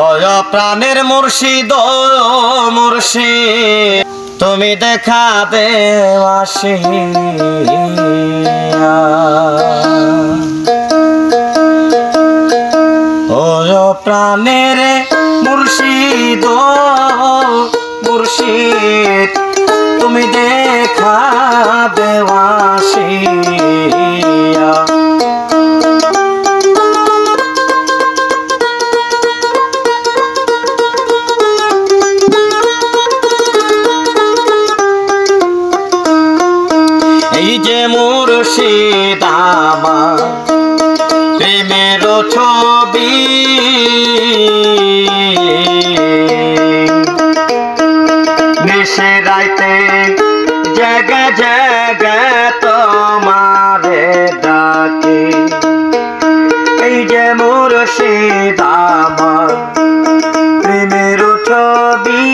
ওয় প্রাণের মুর্শিদ ও মুর্শিদ তুমি দেখা দেও আসিয়া। ওয় প্রাণের মুর্শিদ ও মুর্শিদ তুমি দেখা দেও আসিয়া। এই যে মুর্শিদ আমার প্রেমের ছবি, নিশে রাইতে জায়গা জায়গা তোমারে ডাকে। এই যে মুর্শিদ আমার প্রেমের ছবি,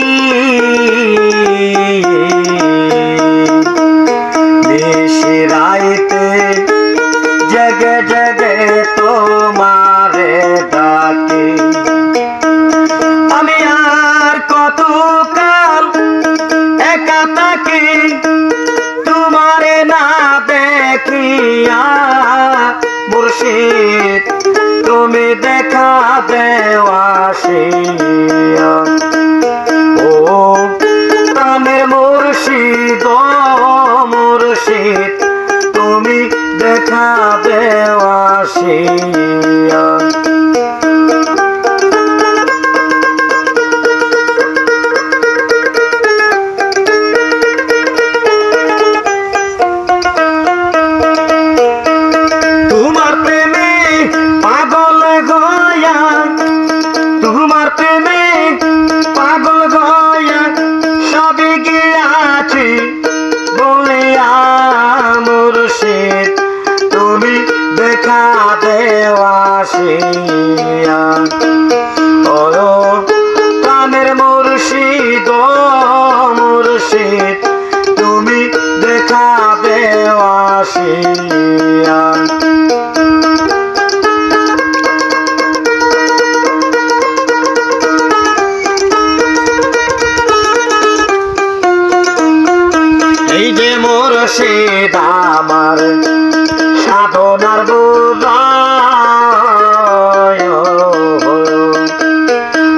রাইতে জগে জগে তোমারে ডাকে। আমি আর কতকাল একা থাকি তোমারে না দেখিয়া। মুর্শিদ তুমি দেখা দেও আসিয়া। ও প্রাণের মুর্শিদ ও মুর্শিদ তুমি দেখা দেও আসিয়া। তোমার প্রেমে পাগল গয়া, তোমার প্রেমে পাগল গয়া সবে গিয়াছি বলিয়া। মুর্শিদ তুমি দেখা দেও আসিয়া। ও প্রাণের মুর্শিদ ও মুর্শিদ তুমি দেখা দেও আসিয়া। এই যে মুর্শিদ আমার সাধনার বুঝায়,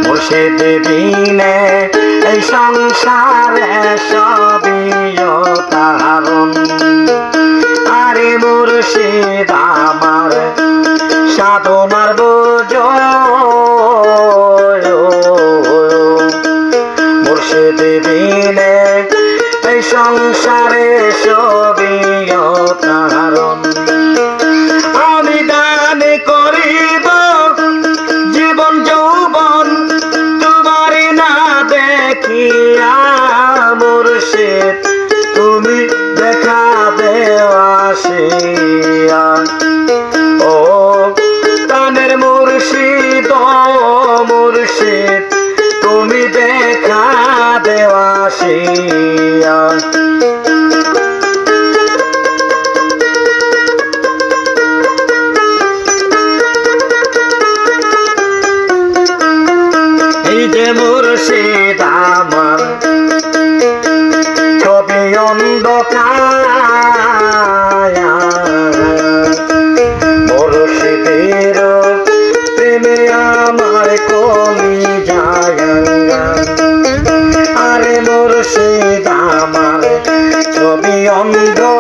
মুর্শিদ বিনে এই সংসারে সবই কারণ। আরে মুর্শিদ আমার সাধনার বুঝায়, মুর্শিদ বিনে এই সংসারে সবই কারণ। আমি দান করিব জীবন যৌবন তোমারে না দেখিয়া। মুর্শিদ তুমি দেখা দেও আসিয়া। ও প্রাণের মুর্শিদ ও মুর্শিদ তুমি দেখা দেও আসিয়া। এই যে মুর্শিদ আমার ছবি অন্ধকার, মুর্শিদের প্রেমে আমার কলি যায়। আরে মুর্শিদ আমার ছবি অন্ধকার,